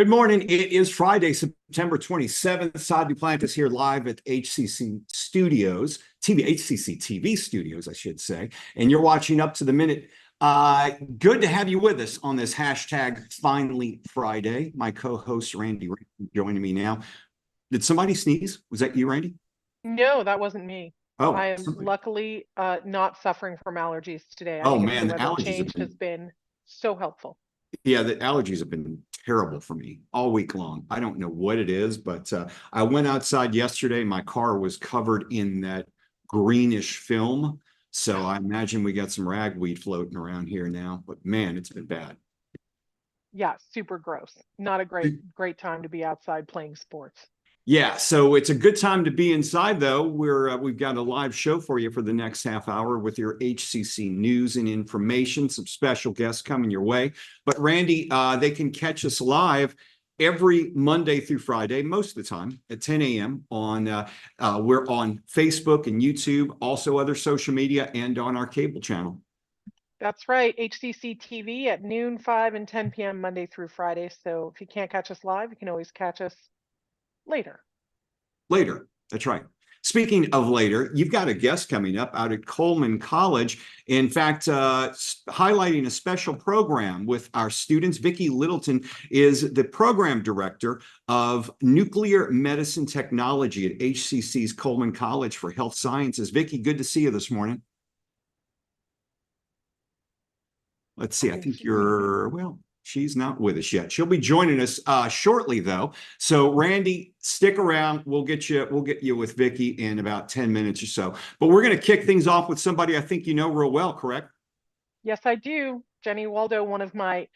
Good morning. It is Friday, September 27th. Saad Duplantis here live at HCC Studios, HCC TV Studios, I should say. And you're watching Up to the Minute. Good to have you with us on this hashtag Finally Friday. My co-host Randy joining me now. Did somebody sneeze? Was that you, Randy? No, that wasn't me. Oh, I am luckily not suffering from allergies today. I oh think man, the the weather allergies have change has been so helpful. Yeah, the allergies have been terrible for me all week long. I don't know what it is, but I went outside yesterday. My car was covered in that greenish film. So I imagine we got some ragweed floating around here now. But man, it's been bad. Yeah, super gross. Not a great time to be outside playing sports. Yeah, so it's a good time to be inside, though. We've got a live show for you for the next half hour with your HCC news and information. Some special guests coming your way. But Randy, they can catch us live every Monday through Friday, most of the time at 10 a.m. on we're on Facebook and YouTube, also other social media, and on our cable channel. That's right, HCC TV at noon, 5 and 10 p.m. Monday through Friday. So if you can't catch us live, you can always catch us later. Later, that's right. Speaking of later, you've got a guest coming up out at Coleman College. In fact, highlighting a special program with our students. Vikki Littleton is the program director of nuclear medicine technology at HCC's Coleman College for Health Sciences. Vikki, good to see you this morning. Let's see, I think well, she's not with us yet. She'll be joining us shortly, though. So, Randy, stick around. We'll get you with Vikki in about 10 minutes or so. But we're going to kick things off with somebody I think you know real well, correct? Yes, I do. Jenny Waldo, one of my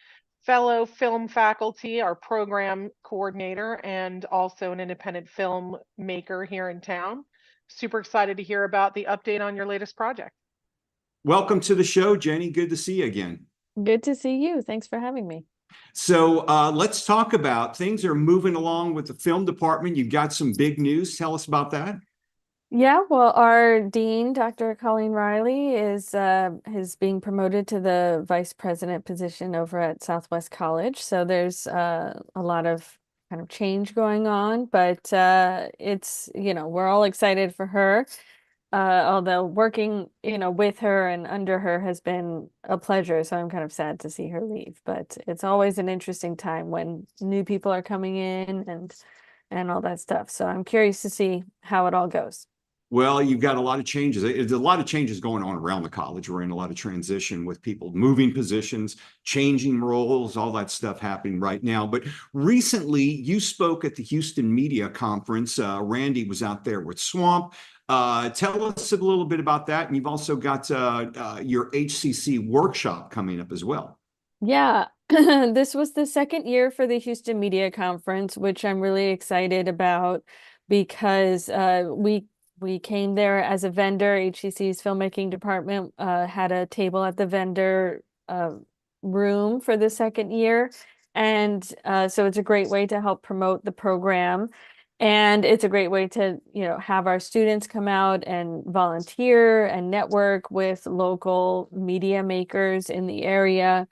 fellow film faculty, our program coordinator, and also an independent filmmaker here in town. Super excited to hear about the update on your latest project. Welcome to the show, Jenny. Good to see you again. Good to see you. Thanks for having me. So let's talk about things are moving along with the film department. You've got some big news. Tell us about that. Yeah, well, our dean, Dr. Colleen Riley, is being promoted to the vice president position over at Southwest College. So there's a lot of kind of change going on, but it's, we're all excited for her. Although working, with her and under her has been a pleasure, so I'm kind of sad to see her leave. But it's always an interesting time when new people are coming in and all that stuff. So I'm curious to see how it all goes. Well, you've got a lot of changes. There's a lot of changes going on around the college. We're in a lot of transition with people moving positions, changing roles, all that stuff happening right now. But recently, you spoke at the Houston Media Conference. Randy was out there with Swamp. Tell us a little bit about that. And you've also got your HCC workshop coming up as well. Yeah, this was the second year for the Houston Media Conference, which I'm really excited about because we came there as a vendor. HCC's filmmaking department had a table at the vendor room for the second year. And so it's a great way to help promote the program. And it's a great way to, have our students come out and volunteer and network with local media makers in the area.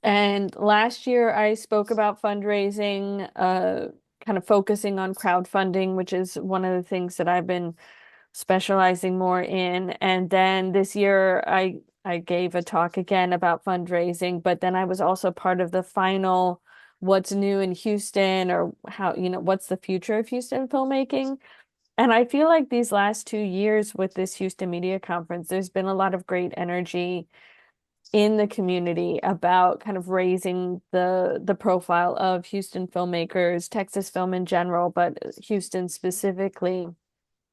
And last year I spoke about fundraising, kind of focusing on crowdfunding, which is one of the things that I've been specializing more in. And then this year I gave a talk again about fundraising, but then I was also part of the final what's new in Houston, or how, what's the future of Houston filmmaking. And I feel like these last 2 years with this Houston Media Conference, there's been a lot of great energy in the community about kind of raising the profile of Houston filmmakers, Texas film in general, but Houston specifically.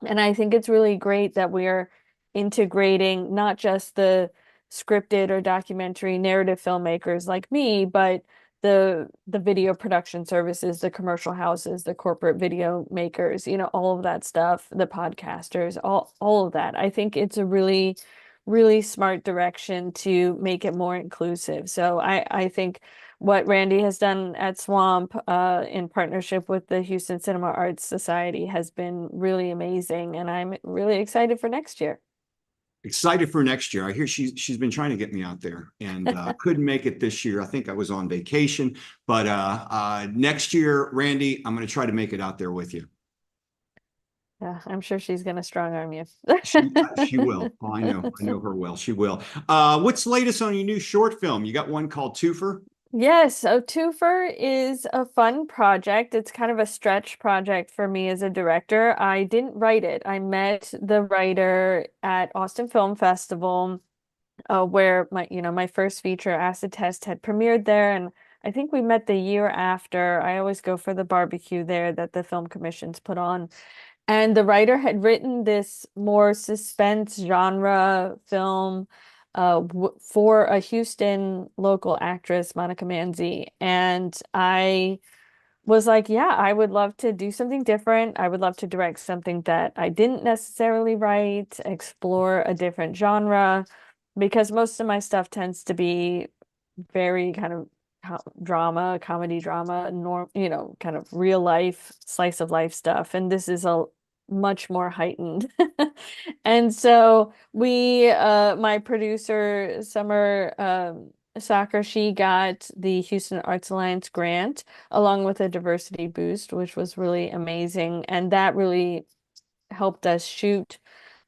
And I think it's really great that we're integrating not just the scripted or documentary narrative filmmakers like me, but the video production services, the commercial houses, the corporate video makers, all of that stuff, the podcasters, all of that. I think it's a really, really smart direction to make it more inclusive. So I think what Randy has done at Swamp in partnership with the Houston Cinema Arts Society has been really amazing, and I'm really excited for next year. Excited for next year. I hear she's been trying to get me out there and couldn't make it this year. I think I was on vacation, but next year, Randy, I'm going to try to make it out there with you. Yeah, I'm sure she's gonna strong arm you. She will. Oh, I know her well. She will. What's the latest on your new short film? You got one called Twofer? Yes, so Twofer is a fun project. It's kind of a stretch project for me as a director. I didn't write it. I met the writer at Austin Film Festival, where my first feature, Acid Test, had premiered there, and I think we met the year after. I always go for the barbecue there that the film commissions put on. And the writer had written this more suspense genre film for a Houston local actress, Monica Manzi. And I was like, yeah, I would love to do something different. I would love to direct something that I didn't necessarily write, explore a different genre, because most of my stuff tends to be very kind of comedy drama, kind of real life, slice of life stuff. And this is a much more heightened. And so my producer, Summer Soccer, she got the Houston Arts Alliance grant along with a diversity boost, which was really amazing. And that really helped us shoot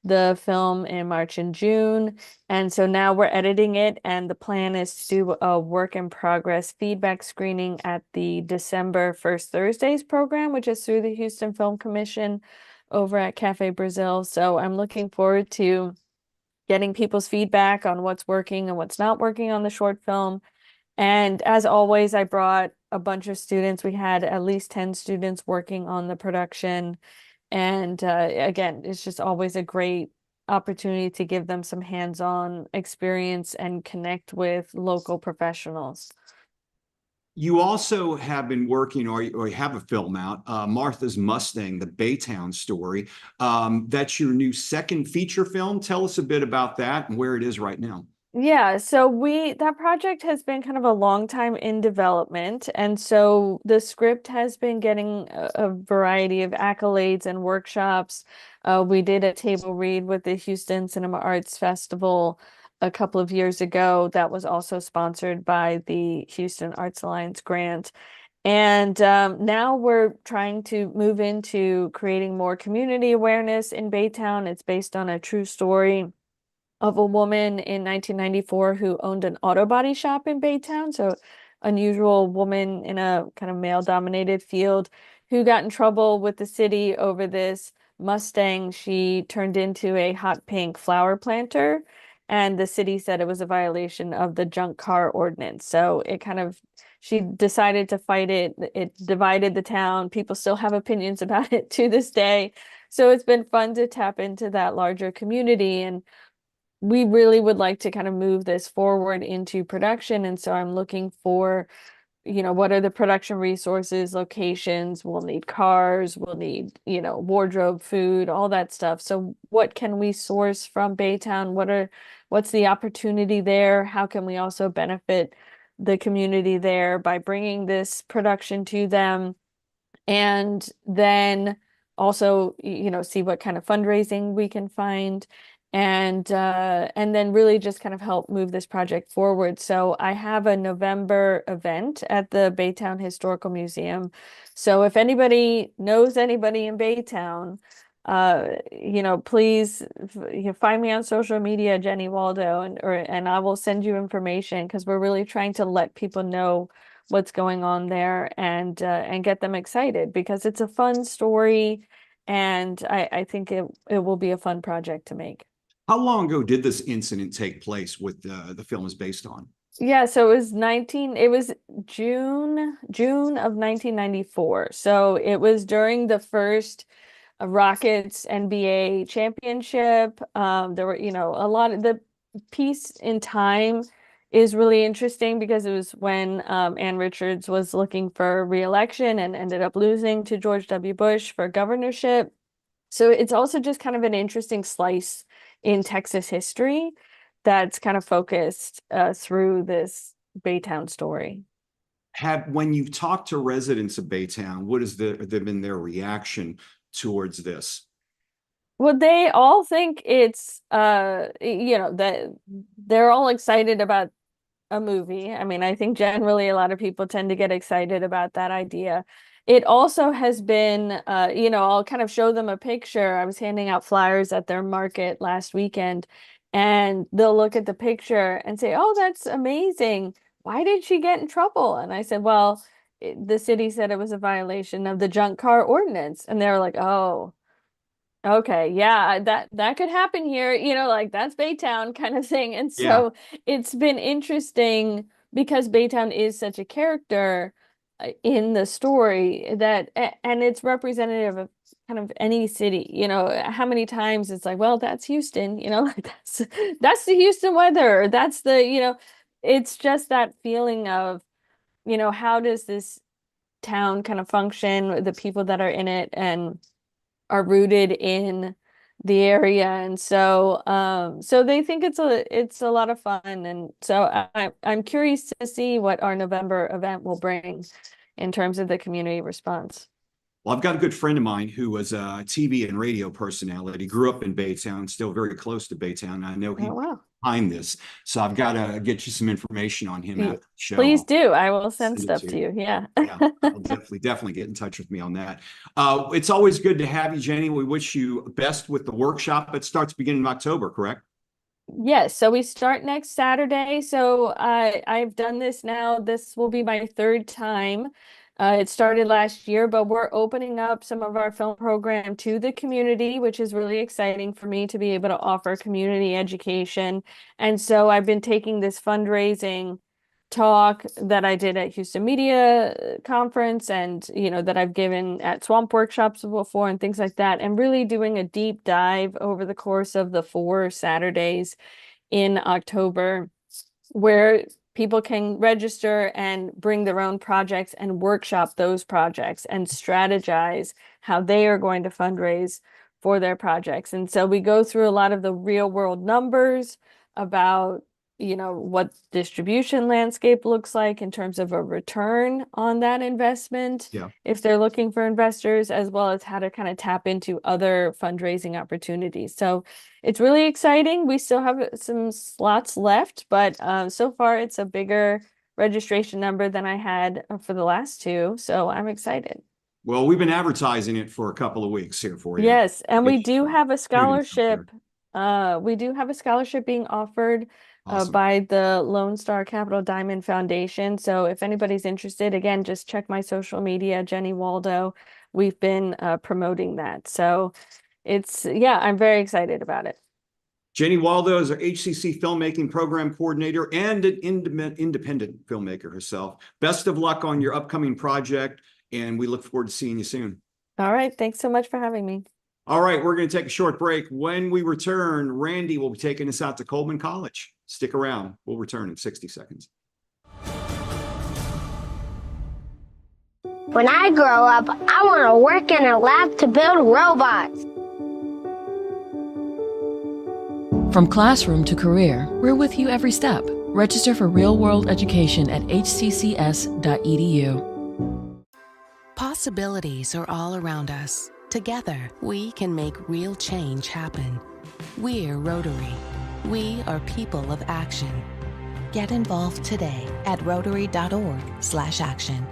the film in March and June. And so now we're editing it, and the plan is to do a work in progress feedback screening at the December First Thursdays program, which is through the Houston Film Commission over at Cafe Brazil. So I'm looking forward to getting people's feedback on what's working and what's not working on the short film. And as always, I brought a bunch of students. We had at least 10 students working on the production. And again, it's just always a great opportunity to give them some hands-on experience and connect with local professionals. You also have been working, or you have a film out, Martha's Mustang, the Baytown story. That's your new second feature film. Tell us a bit about that and where it is right now. Yeah, so that project has been kind of a long time in development. And so the script has been getting a variety of accolades and workshops. We did a table read with the Houston Cinema Arts Festival a couple of years ago. That was also sponsored by the Houston Arts Alliance grant. And now we're trying to move into creating more community awareness in Baytown. It's based on a true story of a woman in 1994 who owned an auto body shop in Baytown. So unusual woman in a kind of male-dominated field who got in trouble with the city over this Mustang she turned into a hot pink flower planter. And the city said it was a violation of the junk car ordinance. So she decided to fight it. It divided the town. People still have opinions about it to this day. So it's been fun to tap into that larger community. And we really would like to kind of move this forward into production. And so I'm looking for, what are the production resources, locations? We'll need cars, we'll need, wardrobe, food, all that stuff. So what can we source from Baytown? What's the opportunity there? How can we also benefit the community there by bringing this production to them? And then also, see what kind of fundraising we can find. And then really just kind of help move this project forward. So I have a November event at the Baytown Historical Museum. So if anybody knows anybody in Baytown, please find me on social media, Jenny Waldo, and I will send you information, because we're really trying to let people know what's going on there and get them excited, because it's a fun story, and I think it will be a fun project to make. How long ago did this incident take place with the film is based on? Yeah, so it was June of 1994. So it was during the first Rockets NBA championship. There were, a lot of the piece in time is really interesting, because it was when Ann Richards was looking for re-election and ended up losing to George W. Bush for governorship. So it's also just kind of an interesting slice in Texas history that's kind of focused through this Baytown story. When you've talked to residents of Baytown, what has been their reaction towards this? Well, they all think it's that they're all excited about a movie. I mean, I think generally a lot of people tend to get excited about that idea. It also has been, I'll kind of show them a picture. I was handing out flyers at their market last weekend, and they'll look at the picture and say, "Oh, that's amazing. Why did she get in trouble?" And I said, "Well, the city said it was a violation of the junk car ordinance." And they were like, "Oh, okay, yeah, that could happen here, like that's Baytown kind of thing." And Yeah. so it's been interesting because Baytown is such a character in the story and it's representative of kind of any city. How many times it's like, well, that's Houston, like that's the Houston weather, or that's it's just that feeling of, how does this town kind of function, the people that are in it and are rooted in the area. And so they think it's a lot of fun. And so I'm curious to see what our November event will bring in terms of the community response. Well, I've got a good friend of mine who was a TV and radio personality, grew up in Baytown, still very close to Baytown. I know he's Oh, wow. behind this. So I've got to get you some information on him after the show. Please I'll do. I will send send it stuff to you. Yeah. Yeah, I'll definitely get in touch with me on that. It's always good to have you, Jenny. We wish you best with the workshop. It starts beginning of October, correct? Yes, so we start next Saturday. So I've done this now. This will be my third time. It started last year, but we're opening up some of our film program to the community, which is really exciting for me to be able to offer community education. And so I've been taking this fundraising talk that I did at Houston Media Conference and, that I've given at Swamp Workshops before and things like that, and really doing a deep dive over the course of the 4 Saturdays in October, where people can register and bring their own projects and workshop those projects and strategize how they are going to fundraise for their projects. And so we go through a lot of the real world numbers about what distribution landscape looks like in terms of a return on that investment, Yeah. if they're looking for investors, as well as how to kind of tap into other fundraising opportunities. So it's really exciting. We still have some slots left, but so far it's a bigger registration number than I had for the last two. So I'm excited. Well, we've been advertising it for a couple of weeks here for you. Yes, and we Get do you have a students out there. scholarship. We do have a scholarship being offered Awesome. by the Lone Star Capital Diamond Foundation. So if anybody's interested, again, just check my social media, Jenny Waldo. We've been promoting that. So I'm very excited about it. Jenny Waldo is our HCC Filmmaking Program Coordinator and an independent filmmaker herself. Best of luck on your upcoming project, and we look forward to seeing you soon. All right. Thanks so much for having me. All right, we're going to take a short break. When we return, Randy will be taking us out to Coleman College. Stick around. We'll return in 60 seconds. When I grow up, I want to work in a lab to build robots. From classroom to career, we're with you every step. Register for real-world education at hccs.edu. Possibilities are all around us. Together, we can make real change happen. We're Rotary. We are people of action. Get involved today at rotary.org/action.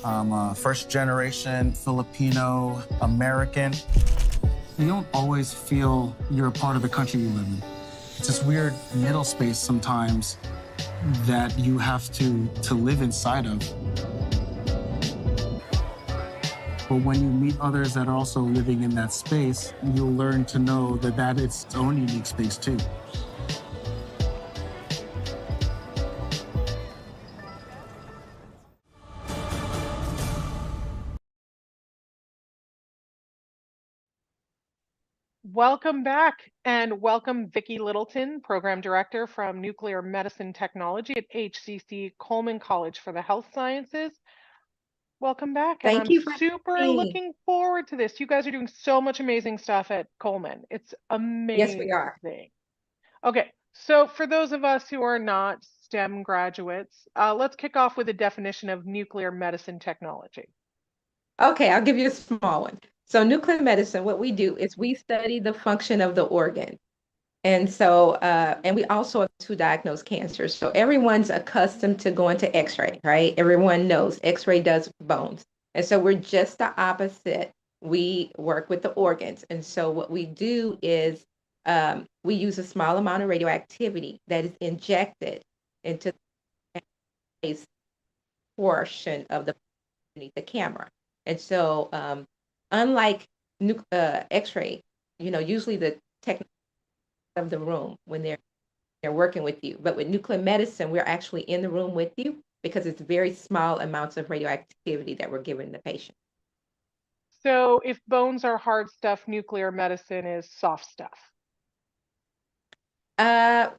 I'm a first-generation Filipino American. You don't always feel you're a part of the country you live in. It's this weird middle space sometimes that you have to live inside of. But when you meet others that are also living in that space, you'll learn to know that it's its own unique space too. Welcome back, and welcome Vikki Littleton, Program Director from Nuclear Medicine Technology at HCC Coleman College for the Health Sciences. Welcome back, and Thank I'm you for super having me. looking forward to this. You guys are doing so much amazing stuff at Coleman. It's amazing. Yes, we are. Okay, so for those of us who are not STEM graduates, let's kick off with a definition of nuclear medicine technology. Okay, I'll give you a small one. So nuclear medicine, what we do is we study the function of the organ. And so, and we also have to diagnose cancer. So everyone's accustomed to going to X-ray, right? Everyone knows X-ray does bones. And so we're just the opposite. We work with the organs. And so what we do is we use a small amount of radioactivity that is injected into the portion of beneath the camera. And so unlike X-ray, usually the technique of the room when they're working with you. But with nuclear medicine, we're actually in the room with you because it's very small amounts of radioactivity that we're giving the patient. So if bones are hard stuff, nuclear medicine is soft stuff. I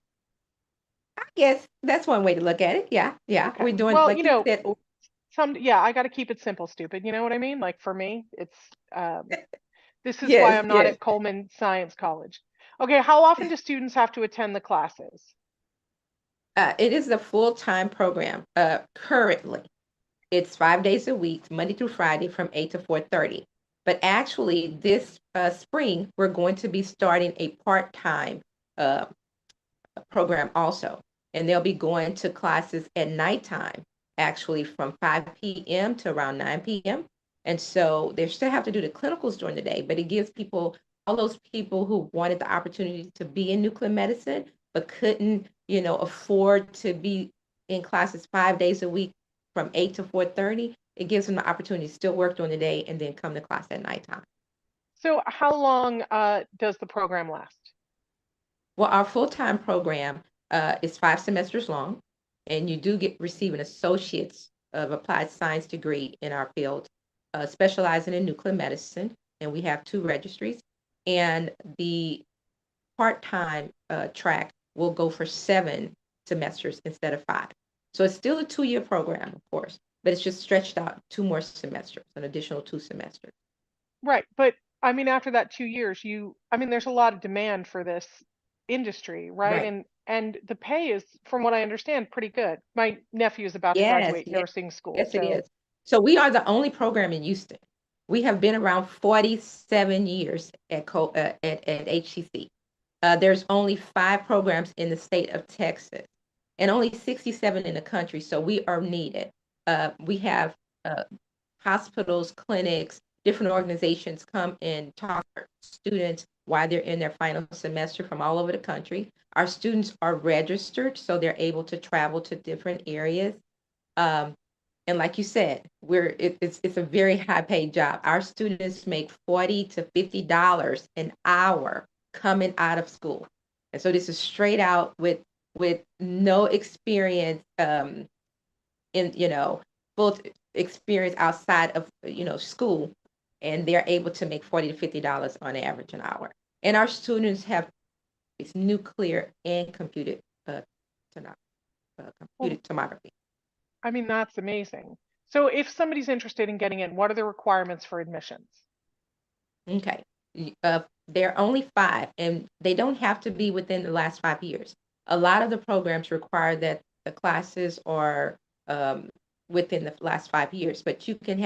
guess that's one way to look at it. Yeah. Okay. We're doing, Well, like you said, I got to keep it simple, stupid. You know what I mean? Like for me, it's this is why yes, I'm not yes. at Coleman Science College. Okay, how often do students have to attend the classes? It is a full-time program. Currently, it's 5 days a week, Monday through Friday from 8 to 4:30. But actually, this spring, we're going to be starting a part-time program also. And they'll be going to classes at nighttime, actually from 5 p.m. to around 9 p.m. And so they still have to do the clinicals during the day, but it gives people, all those people who wanted the opportunity to be in nuclear medicine, but couldn't, afford to be in classes 5 days a week from 8 to 4:30, it gives them the opportunity to still work during the day and then come to class at nighttime. So how long does the program last? Well, our full-time program is 5 semesters long, and you do receive an associate's of applied science degree in our field, specializing in nuclear medicine, and we have 2 registries. And the part-time track will go for 7 semesters instead of 5. So it's still a 2-year program, of course, but it's just stretched out 2 more semesters, an additional 2 semesters. Right, but I mean, after that 2 years, there's a lot of demand for this industry, right? Right. And the pay is, from what I understand, pretty good. My nephew is about to Yes, graduate yes, nursing school, yes, it so is. So we are the only program in Houston. We have been around 47 years at HCC. There's only 5 programs in the state of Texas and only 67 in the country. So we are needed. We have hospitals, clinics, different organizations come and talk to students while they're in their final semester from all over the country. Our students are registered, so they're able to travel to different areas. And like you said, it's a very high paid job. Our students make $40 to $50 an hour coming out of school. And so this is straight out with no experience in full experience outside of school, and they're able to make $40 to $50 on average an hour. And our students have it's nuclear and computed tomography. I mean, that's amazing. So if somebody's interested in getting in, what are the requirements for admissions? Okay. There are only 5, and they don't have to be within the last 5 years. A lot of the programs require that the classes are within the last 5 years, but you can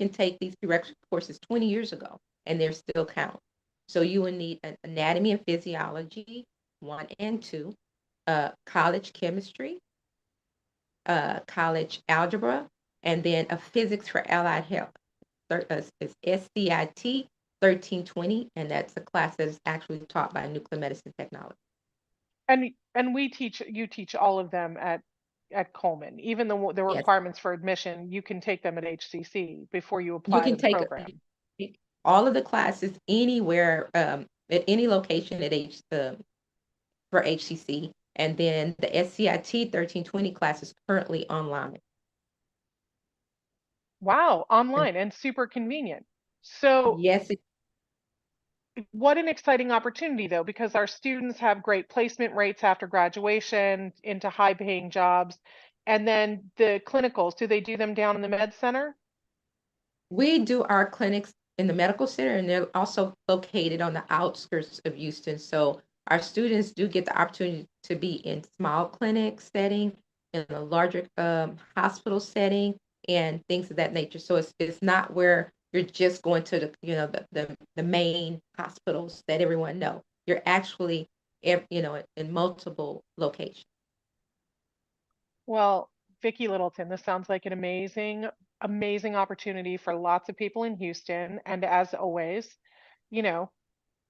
take these prerequisite courses 20 years ago, and they're still count. So you will need an anatomy and physiology 1 and 2, college chemistry, college algebra, and then a physics for allied health. It's SCIT 1320, and that's a class that is actually taught by nuclear medicine technology. And you teach all of them at Coleman, even the Yes. requirements for admission, you can take them at HCC before you You apply can to the take program. all of the classes anywhere at any location for HCC, and then the SCIT 1320 class is currently online. Wow, online and super convenient. So Yes, what an exciting opportunity though, because our students have great placement rates after graduation into high paying jobs. And then the clinicals, do they do them down in the med center? we do our clinics in the medical center, and they're also located on the outskirts of Houston. So our students do get the opportunity to be in small clinic setting, in a larger hospital setting, and things of that nature. So it's not where you're just going to the, you know, the main hospitals that everyone know. You're actually, you know, in multiple locations. Well, Vikki Littleton, this sounds like an amazing opportunity for lots of people in Houston. And as always, you know,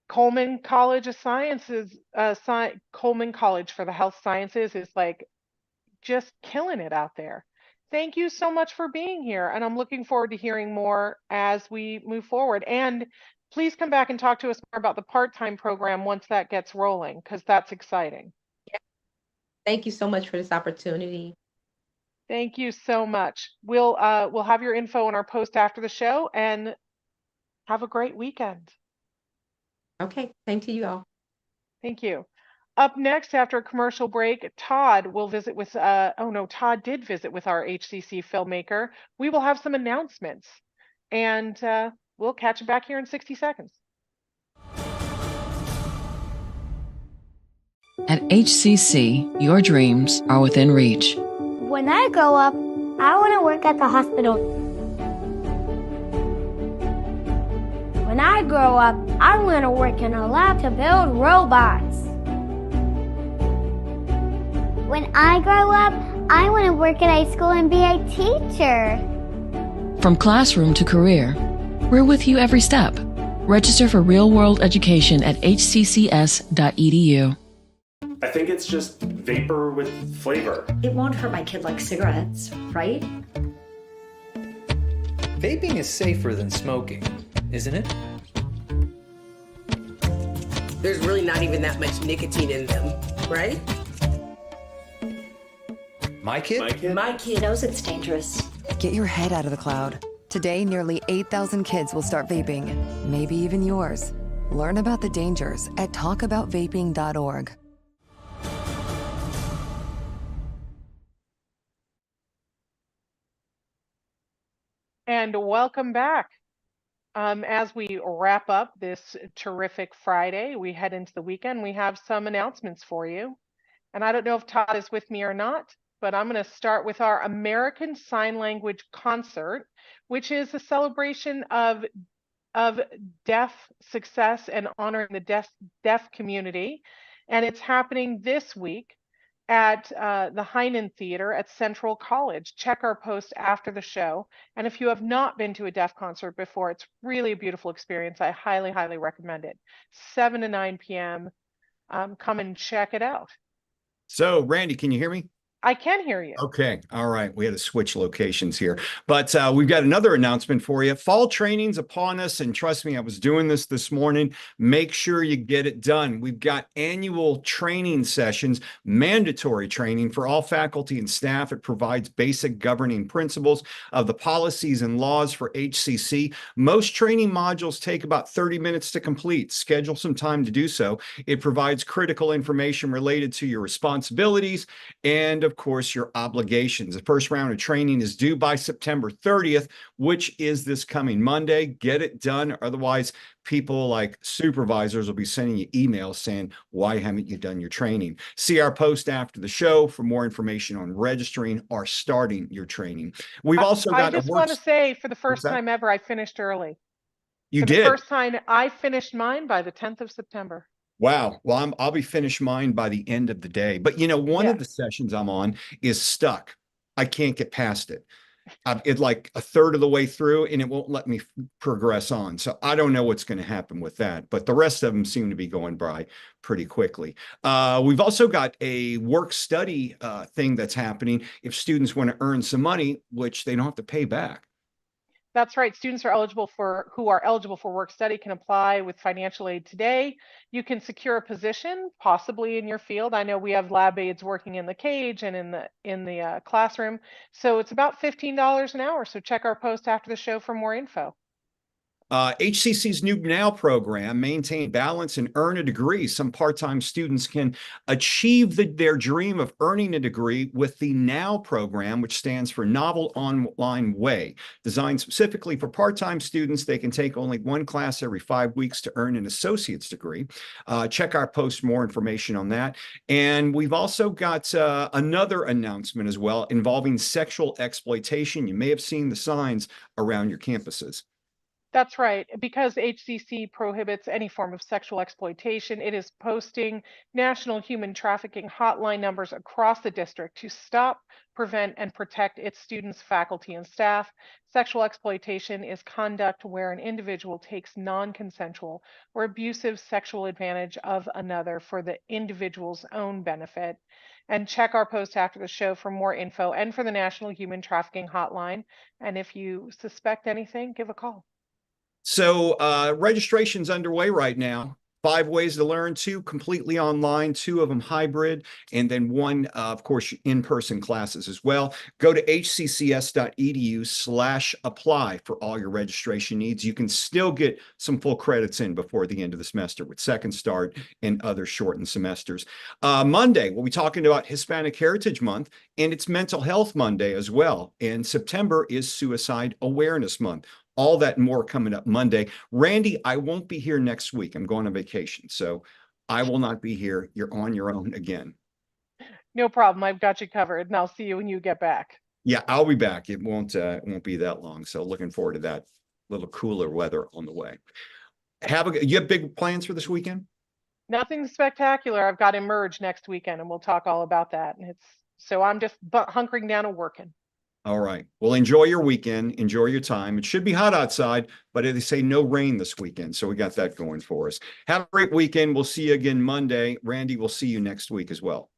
Coleman College of Sciences, Coleman College for the Health Sciences is like just killing it out there. Thank you so much for being here. And I'm looking forward to hearing more as we move forward. And please come back and talk to us more about the part-time program once that gets rolling, because that's exciting. Thank you so much for this opportunity. Thank you so much. We'll have your info in our post after the show, and have a great weekend. Okay, same to you all. Thank you. Up next, after a commercial break, Todd will visit with, Todd did visit with our HCC filmmaker. We will have some announcements, and we'll catch you back here in 60 seconds. At HCC, your dreams are within reach. When I grow up, I want to work at the hospital. When I grow up, I want to work in a lab to build robots. When I grow up, I want to work at a school and be a teacher. From classroom to career, we're with you every step. Register for real-world education at Hccs.edu. I think it's just vapor with flavor. It won't hurt my kid like cigarettes, right? Vaping is safer than smoking, isn't it? There's really not even that much nicotine in them, right? My kid? My kid knows it's dangerous. Get your head out of the cloud. Today, nearly 8,000 kids will start vaping, maybe even yours. Learn about the dangers at talkaboutvaping.org. And welcome back. As we wrap up this terrific Friday, we head into the weekend, we have some announcements for you. And I don't know if Todd is with me or not, but I'm going to start with our American Sign Language Concert, which is a celebration of deaf success and honoring the deaf community. And it's happening this week at the Heinen Theater at Central College. Check our post after the show. And if you have not been to a deaf concert before, it's really a beautiful experience. I highly, highly recommend it. 7 to 9 p.m. Come and check it out. So, Randy, can you hear me? I can hear you. Okay. All right. We had to switch locations here, but we've got another announcement for you. Fall training's upon us. And trust me, I was doing this morning. Make sure you get it done. We've got annual training sessions, mandatory training for all faculty and staff. It provides basic governing principles of the policies and laws for HCC. Most training modules take about 30 minutes to complete. Schedule some time to do so. It provides critical information related to your responsibilities and, of course, your obligations. The first round of training is due by September 30th, which is this coming Monday. Get it done. Otherwise, people like supervisors will be sending you emails saying, why haven't you done your training? See our post after the show for more information on registering or starting your training. We've also got I just want to say, for the first time ever, I finished early. You did? For the first time, I finished mine by the 10th of September. Wow. Well, I'll be finished mine by the end of the day. But you know, one of the sessions I'm on is stuck. I can't get past it. It's like a third of the way through and it won't let me progress on. So I don't know what's going to happen with that, but the rest of them seem to be going by pretty quickly. We've also got a work study thing that's happening if students want to earn some money, which they don't have to pay back. That's right. Students who are eligible for work study can apply with financial aid today. You can secure a position, possibly in your field. I know we have lab aides working in the cage and in the classroom. So it's about $15 an hour. So check our post after the show for more info. HCC's new Now program, Maintain Balance and Earn a Degree. Some part-time students can achieve their dream of earning a degree with the Now program, which stands for Novel Online Way. Designed specifically for part-time students, they can take only one class every 5 weeks to earn an associate's degree. Check our post for more information on that. And we've also got another announcement as well involving sexual exploitation. You may have seen the signs around your campuses. That's right. Because HCC prohibits any form of sexual exploitation, it is posting national human trafficking hotline numbers across the district to stop, prevent, and protect its students, faculty, and staff. Sexual exploitation is conduct where an individual takes non-consensual or abusive sexual advantage of another for the individual's own benefit. And check our post after the show for more info and for the National Human Trafficking Hotline. And if you suspect anything, give a call. So registration's underway right now. 5 ways to learn, 2 completely online, 2 of them hybrid, and then 1, of course, in-person classes as well. Go to hccs.edu/apply for all your registration needs. You can still get some full credits in before the end of the semester with Second Start and other shortened semesters. Monday, we'll be talking about Hispanic Heritage Month, and it's Mental Health Monday as well. And September is Suicide Awareness Month. All that and more coming up Monday. Randy, I won't be here next week. I'm going on vacation, so I will not be here. You're on your own again. No problem. I've got you covered, and I'll see you when you get back. Yeah, I'll be back. It won't be that long. So looking forward to that. Little cooler weather on the way. You have big plans for this weekend? Nothing spectacular. I've got Emerge next weekend, and we'll talk all about that. And so I'm just hunkering down and working. All right. Well, enjoy your weekend. Enjoy your time. It should be hot outside, but they say no rain this weekend. So we got that going for us. Have a great weekend. We'll see you again Monday. Randy, we'll see you next week as well.